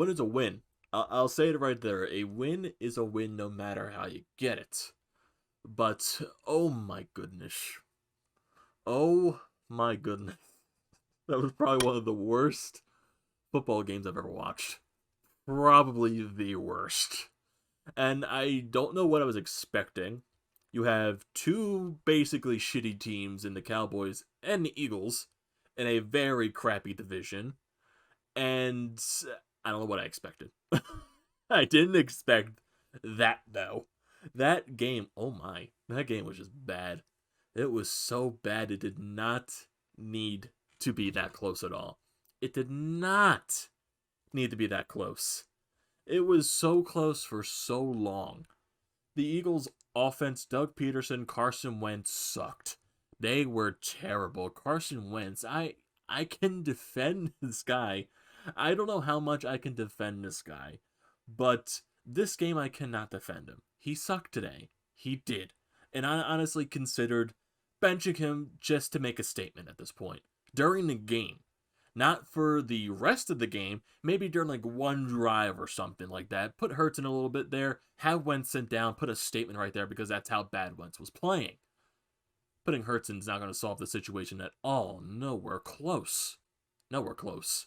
win is a win. I'll say it right there. A win is a win no matter how you get it. But, oh my goodness. Oh my goodness. That was probably one of the worst football games I've ever watched. Probably the worst. And I don't know what I was expecting. You have two basically shitty teams in the Cowboys and the Eagles in a very crappy division. And I don't know what I expected. I didn't expect that, though. That game, oh my, that game was just bad. It was so bad, it did not need to be that close at all. It did not need to be that close. It was so close for so long. The Eagles' offense, Doug Pederson, Carson Wentz sucked. They were terrible. Carson Wentz, I can defend this guy. I don't know how much I can defend this guy, but this game I cannot defend him. He sucked today. He did. And I honestly considered benching him just to make a statement at this point. During the game. Not for the rest of the game, maybe during like one drive or something like that. Put Hurts in a little bit there, have Wentz sent down, put a statement right there because that's how bad Wentz was playing. Putting Hurts in is not going to solve the situation at all. Nowhere close. Nowhere close.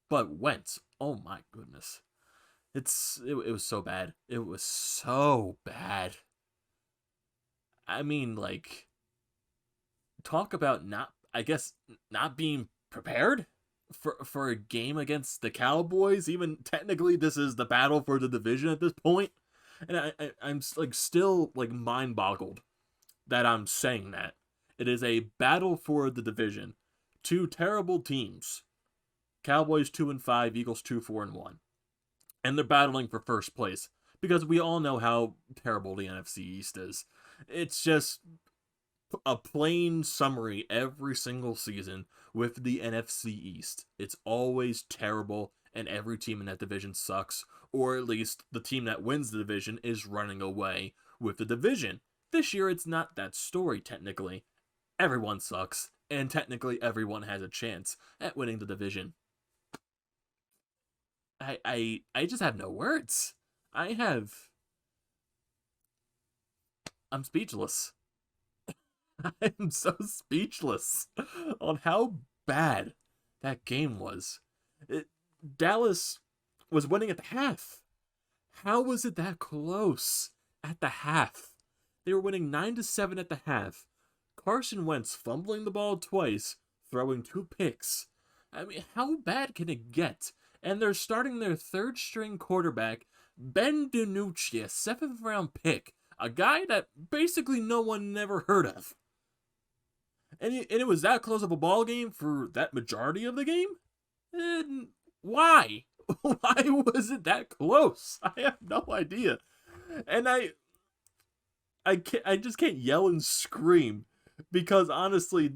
But Wentz, oh my goodness. It was so bad. It was so bad. I mean, like, talk about not being prepared for a game against the Cowboys. Even technically, this is the battle for the division at this point, and I'm like still like mind boggled that I'm saying that it is a battle for the division. Two terrible teams, Cowboys 2-5, Eagles 2-4-1, and they're battling for first place because we all know how terrible the NFC East is. It's just a plain summary every single season with the NFC East. It's always terrible, and every team in that division sucks, or at least the team that wins the division is running away with the division. This year, it's not that story, technically. Everyone sucks, and technically everyone has a chance at winning the division. I just have no words. I'm speechless. I'm so speechless on how bad that game was. Dallas was winning at the half. How was it that close at the half? They were winning 9-7 at the half. Carson Wentz fumbling the ball twice, throwing 2 picks. I mean, how bad can it get? And they're starting their third-string quarterback, Ben DiNucci, a 7th-round pick, a guy that basically no one never heard of. And it was that close of a ball game for that majority of the game? And why? Why was it that close? I have no idea. And I just can't yell and scream because honestly,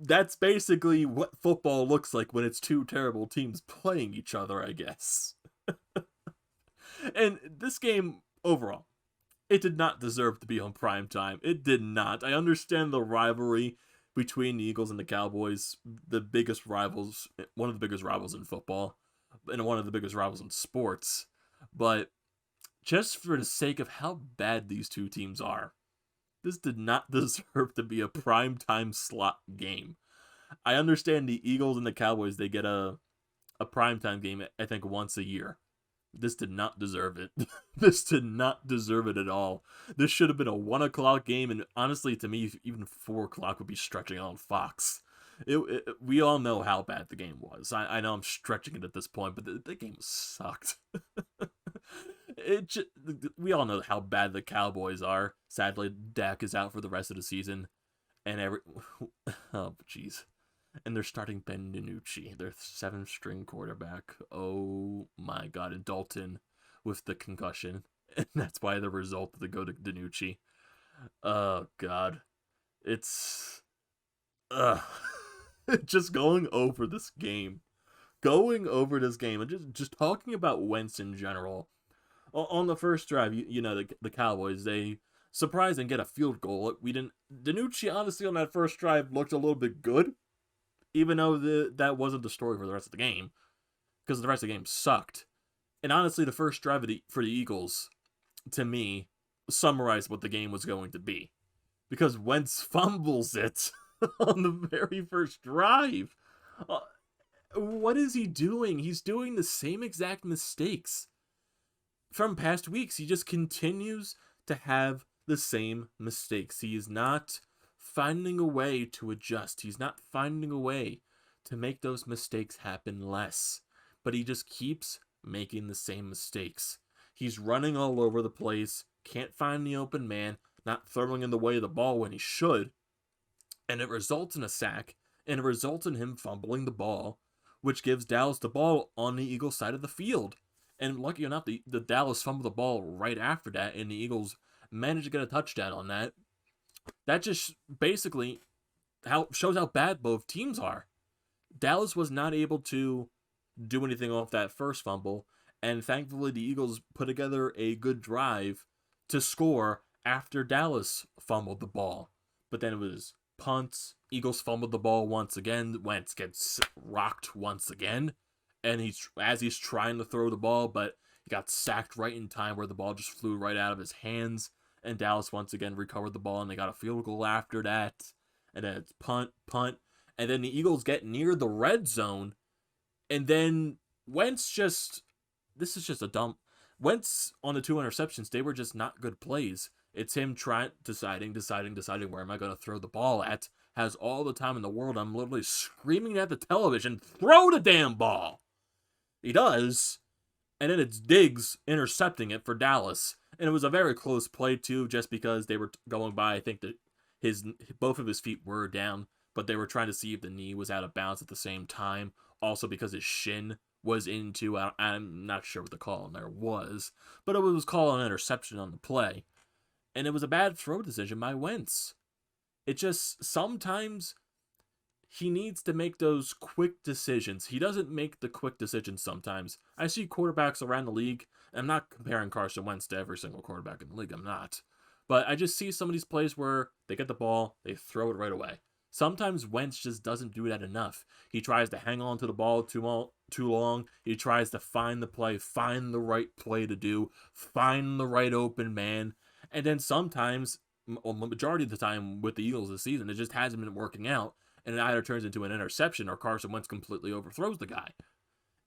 that's basically what football looks like when it's two terrible teams playing each other, I guess. And this game, overall, it did not deserve to be on prime time. It did not. I understand the rivalry between the Eagles and the Cowboys, the biggest rivals, one of the biggest rivals in football, and one of the biggest rivals in sports. But just for the sake of how bad these two teams are, this did not deserve to be a prime time slot game. I understand the Eagles and the Cowboys, they get a primetime game, I think, once a year. This did not deserve it. This did not deserve it at all. This should have been a 1 o'clock game, and honestly, to me, even 4 o'clock would be stretching on Fox. We all know how bad the game was. I know I'm stretching it at this point, but the game sucked. We all know how bad the Cowboys are. Sadly, Dak is out for the rest of the season, and oh, jeez. And they're starting Ben DiNucci, their 7th-string quarterback. Oh my god, and Dalton with the concussion. And that's why the result to go to DiNucci. Oh god. It's just going over this game. And just talking about Wentz in general. On the first drive, the Cowboys, they surprise and get a field goal. DiNucci, honestly, on that first drive looked a little bit good. Even though that wasn't the story for the rest of the game. Because the rest of the game sucked. And honestly, the first drive for the Eagles, to me, summarized what the game was going to be. Because Wentz fumbles it on the very first drive. Uh, what is he doing? He's doing the same exact mistakes from past weeks. He just continues to have the same mistakes. He is not finding a way to adjust. He's not finding a way to make those mistakes happen less. But he just keeps making the same mistakes. He's running all over the place, can't find the open man, not throwing in the way of the ball when he should, and it results in a sack, and it results in him fumbling the ball, which gives Dallas the ball on the Eagles side of the field. And lucky enough, the Dallas fumbled the ball right after that, and the Eagles managed to get a touchdown on that. That just basically shows how bad both teams are. Dallas was not able to do anything off that first fumble, and thankfully the Eagles put together a good drive to score after Dallas fumbled the ball. But then it was punts, Eagles fumbled the ball once again, Wentz gets rocked once again, and as he's trying to throw the ball, but he got sacked right in time where the ball just flew right out of his hands, and Dallas once again recovered the ball, and they got a field goal after that, and then it's punt, and then the Eagles get near the red zone, and then Wentz this is just a dump. Wentz on the 2 interceptions, they were just not good plays. It's him deciding where am I going to throw the ball at. Has all the time in the world. I'm literally screaming at the television, throw the damn ball. He does, and then it's Diggs intercepting it for Dallas. And it was a very close play too, just because they were going by. I think that both of his feet were down, but they were trying to see if the knee was out of bounds at the same time. Also because his shin was into, I'm not sure what the call on there was, but it was called an interception on the play. And it was a bad throw decision by Wentz. It just, sometimes he needs to make those quick decisions. He doesn't make the quick decisions sometimes. I see quarterbacks around the league. I'm not comparing Carson Wentz to every single quarterback in the league. I'm not. But I just see some of these plays where they get the ball, they throw it right away. Sometimes Wentz just doesn't do that enough. He tries to hang on to the ball too long. He tries to find the play, find the right play to do, find the right open man. And then sometimes, the majority of the time with the Eagles this season, it just hasn't been working out. And it either turns into an interception or Carson Wentz completely overthrows the guy.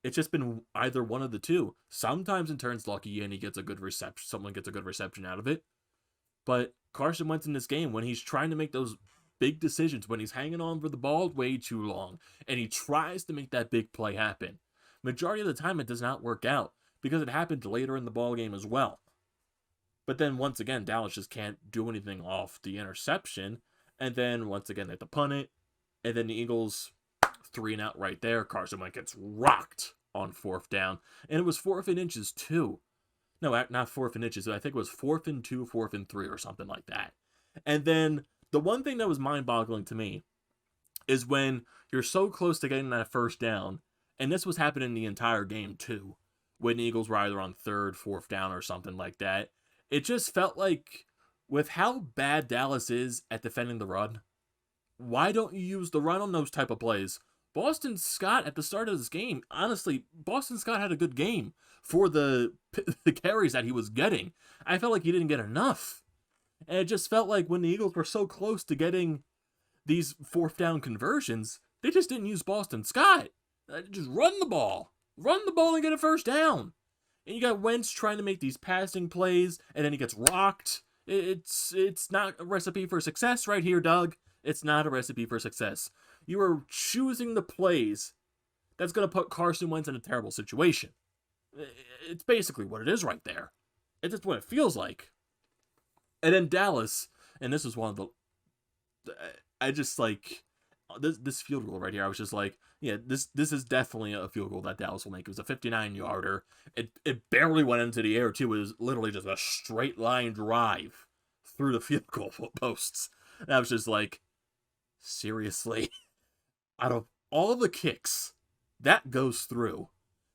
It's just been either one of the two. Sometimes it turns lucky and he gets a good reception. Someone gets a good reception out of it. But Carson Wentz in this game, when he's trying to make those big decisions, when he's hanging on for the ball way too long, and he tries to make that big play happen, majority of the time it does not work out because it happened later in the ball game as well. But then once again, Dallas just can't do anything off the interception, and then once again they have to punt it, and then the Eagles 3-and-out right there. Carson Wentz gets rocked on 4th down, and it was 4th and inches too. No, not 4th and inches. I think it was 4th and 2, 4th and 3, or something like that. And then the one thing that was mind-boggling to me is when you're so close to getting that 1st down, and this was happening the entire game too, when the Eagles were either on 3rd, 4th down, or something like that. It just felt like, with how bad Dallas is at defending the run, why don't you use the run on those type of plays? Boston Scott, at the start of this game, honestly, Boston Scott had a good game for the carries that he was getting. I felt like he didn't get enough. And it just felt like when the Eagles were so close to getting these 4th down conversions, they just didn't use Boston Scott. Just run the ball. Run the ball and get a 1st down. And you got Wentz trying to make these passing plays, and then he gets rocked. It's not a recipe for success right here, Doug. It's not a recipe for success. You are choosing the plays that's going to put Carson Wentz in a terrible situation. It's basically what it is right there. It's just what it feels like. And then Dallas, and this was one of the... I just like... This field goal right here, I was just like, yeah, this is definitely a field goal that Dallas will make. It was a 59-yarder. It barely went into the air, too. It was literally just a straight line drive through the field goal posts. And I was just like, seriously? Out of all the kicks, that goes through.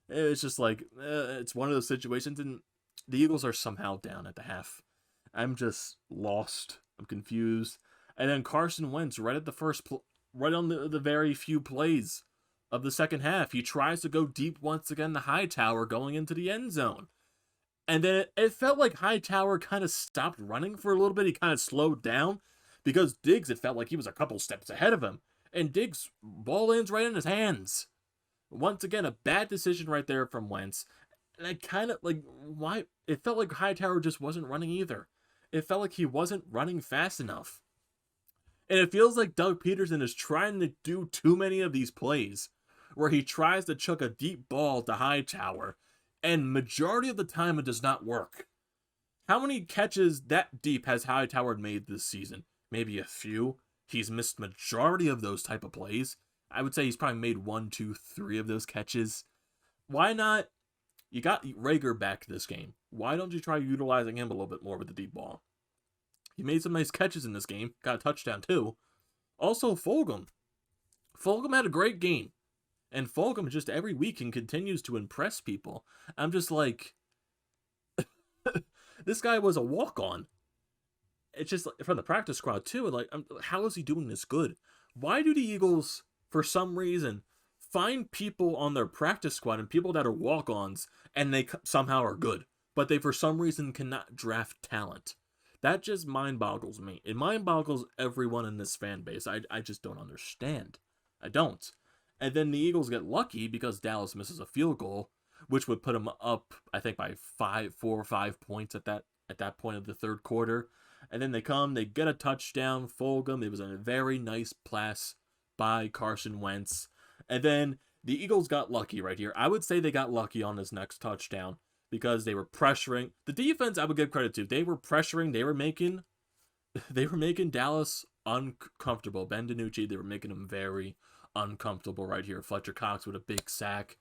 It's just like, it's one of those situations, and the Eagles are somehow down at the half. I'm just lost. I'm confused. And then Carson Wentz, right at the first right on the very few plays of the second half. He tries to go deep once again to Hightower going into the end zone. And then it felt like Hightower kind of stopped running for a little bit. He kind of slowed down because Diggs, it felt like he was a couple steps ahead of him. And Diggs, ball lands right in his hands. Once again, a bad decision right there from Wentz. And I kind of like, why? It felt like Hightower just wasn't running either. It felt like he wasn't running fast enough. And it feels like Doug Pederson is trying to do too many of these plays where he tries to chuck a deep ball to Hightower, and majority of the time it does not work. How many catches that deep has Hightower made this season? Maybe a few. He's missed majority of those type of plays. I would say he's probably made 1, 2, 3 of those catches. Why not? You got Rager back this game. Why don't you try utilizing him a little bit more with the deep ball? He made some nice catches in this game. Got a touchdown too. Also, Fulgham. Fulgham had a great game. And Fulgham just every week and continues to impress people. I'm just like, this guy was a walk-on. It's just from the practice squad too. And like, how is he doing this good? Why do the Eagles, for some reason, find people on their practice squad and people that are walk-ons and they somehow are good, but they for some reason cannot draft talent? That just mind boggles me. It mind boggles everyone in this fan base. I just don't understand. I don't. And then the Eagles get lucky because Dallas misses a field goal, which would put them up, I think, by 4 or 5 points at that point of the third quarter. And then they get a touchdown. Fulgham. It was a very nice pass by Carson Wentz. And then the Eagles got lucky right here. I would say they got lucky on this next touchdown because they were pressuring. The defense, I would give credit to. They were pressuring. They were making Dallas uncomfortable. Ben DiNucci, they were making him very uncomfortable right here. Fletcher Cox with a big sack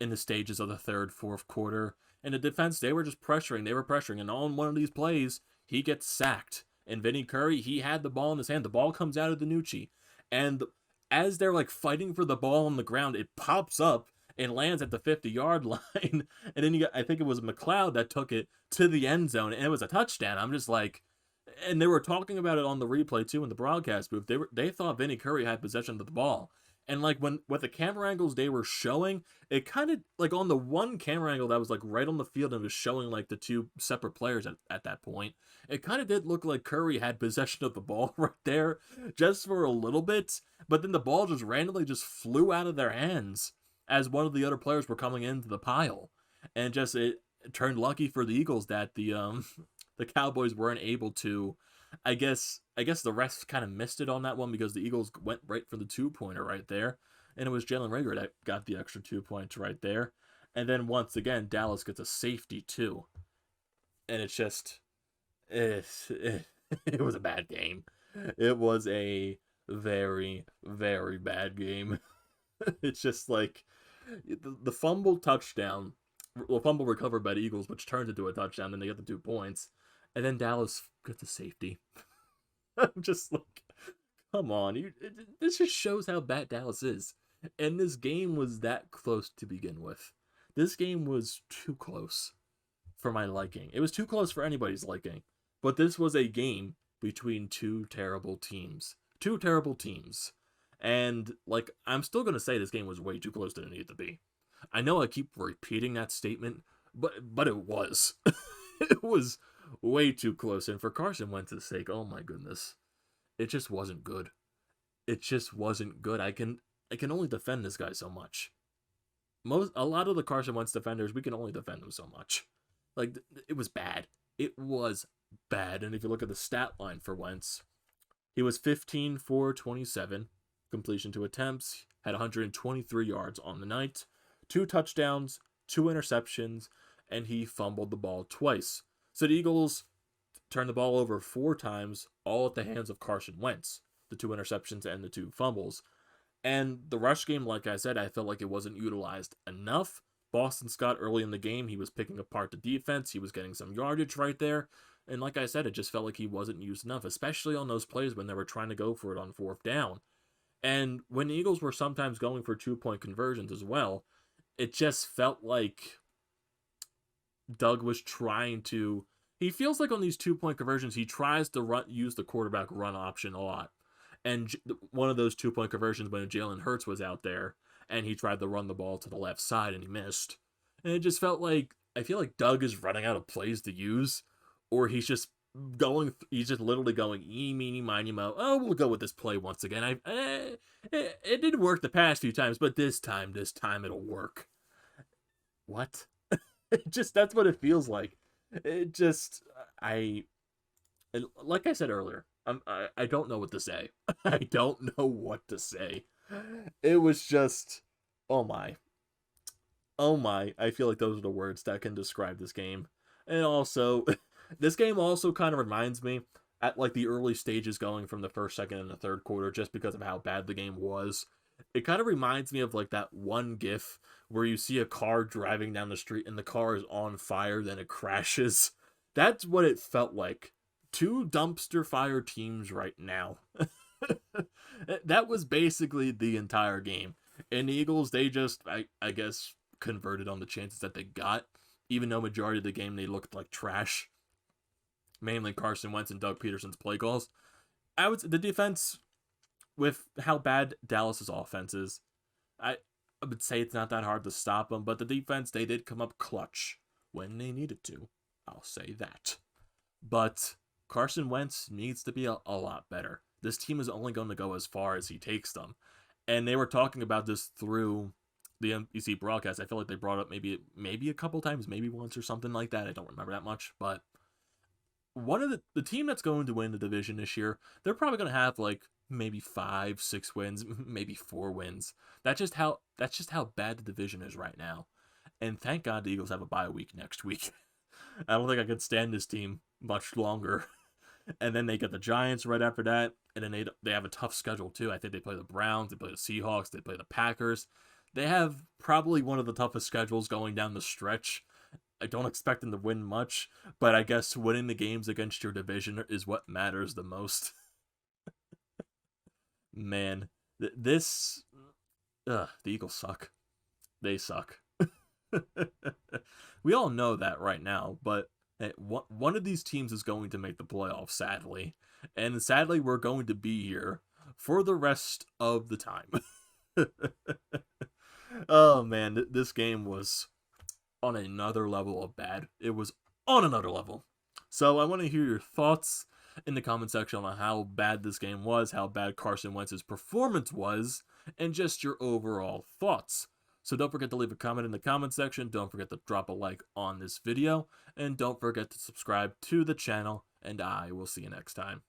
in the stages of the third, fourth quarter. And the defense, they were just pressuring. They were pressuring. And on one of these plays, he gets sacked. And Vinny Curry, he had the ball in his hand. The ball comes out of DiNucci. And as they're like fighting for the ball on the ground, it pops up and lands at the 50-yard line. And then I think it was McLeod that took it to the end zone, and it was a touchdown. I'm just like, and they were talking about it on the replay too in the broadcast booth. They thought Vinny Curry had possession of the ball. And like with the camera angles they were showing, it kind of like on the one camera angle that was like right on the field and was showing like the two separate players at that point, it kind of did look like Curry had possession of the ball right there just for a little bit. But then the ball just randomly just flew out of their hands as one of the other players were coming into the pile. And just it turned lucky for the Eagles that the Cowboys weren't able to. I guess the refs kind of missed it on that one because the Eagles went right for the 2-pointer right there. And it was Jalen Reagor that got the extra 2 points right there. And then once again, Dallas gets a safety too. And it's just, it was a bad game. It was a very, very bad game. It's just like the fumble touchdown, well, fumble recovered by the Eagles, which turns into a touchdown, then they get the 2 points. And then Dallas gets a safety. I'm just like, come on. This just shows how bad Dallas is. And this game was that close to begin with. This game was too close for my liking. It was too close for anybody's liking. But this was a game between two terrible teams. Two terrible teams. And, like, I'm still going to say this game was way too close than it needed to be. I know I keep repeating that statement, but it was. It was way too close. And for Carson Wentz's sake, oh my goodness. It just wasn't good. It just wasn't good. I can only defend this guy so much. A lot of the Carson Wentz defenders, we can only defend them so much. Like, it was bad. It was bad. And if you look at the stat line for Wentz, he was 15 for 27. Completion to attempts, had 123 yards on the night, 2 touchdowns, 2 interceptions, and he fumbled the ball twice. So the Eagles turned the ball over 4 times, all at the hands of Carson Wentz, the 2 interceptions and the 2 fumbles. And the rush game, like I said, I felt like it wasn't utilized enough. Boston Scott, early in the game, he was picking apart the defense. He was getting some yardage right there. And like I said, it just felt like he wasn't used enough, especially on those plays when they were trying to go for it on 4th down. And when the Eagles were sometimes going for 2-point conversions as well, it just felt like Doug was trying to... He feels like on these 2-point conversions, he tries to use the quarterback run option a lot. And one of those 2-point conversions when Jalen Hurts was out there, and he tried to run the ball to the left side and he missed. And it just felt like, I feel like Doug is running out of plays to use, or he's just literally going, eeny, meeny, miny, mo. Oh, we'll go with this play once again. It didn't work the past few times, but this time it'll work. What? That's what it feels like. It just, like I said earlier, I don't know what to say. I don't know what to say. It was just, oh my. Oh my, I feel like those are the words that can describe this game. And also, this game also kind of reminds me at like the early stages going from the first, second, and the third quarter, just because of how bad the game was. It kind of reminds me of like that one GIF where you see a car driving down the street and the car is on fire, then it crashes. That's what it felt like. Two dumpster fire teams right now. That was basically the entire game. And the Eagles, they just, I guess, converted on the chances that they got, even though majority of the game they looked like trash. Mainly Carson Wentz and Doug Pederson's play calls. The defense, with how bad Dallas's offense is, I would say it's not that hard to stop them, but the defense, they did come up clutch when they needed to. I'll say that. But Carson Wentz needs to be a lot better. This team is only going to go as far as he takes them. And they were talking about this through the NBC broadcast. I feel like they brought up maybe a couple times, maybe once or something like that. I don't remember that much, but one of the team that's going to win the division this year, they're probably going to have like maybe 5-6 wins, maybe 4 wins. That's just how bad the division is right now. And thank God the Eagles have a bye week next week. I don't think I could stand this team much longer. And then they get the Giants right after that, and then they have a tough schedule too. I think they play the Browns, they play the Seahawks, they play the Packers. They have probably one of the toughest schedules going down the stretch. I don't expect them to win much, but I guess winning the games against your division is what matters the most. Man, the Eagles suck. They suck. We all know that right now, but one of these teams is going to make the playoffs, sadly. And sadly, we're going to be here for the rest of the time. Oh, man, this game was on another level of bad. It was on another level. So I want to hear your thoughts in the comment section on how bad this game was, how bad Carson Wentz's performance was, and just your overall thoughts. So don't forget to leave a comment in the comment section, don't forget to drop a like on this video, and don't forget to subscribe to the channel, and I will see you next time.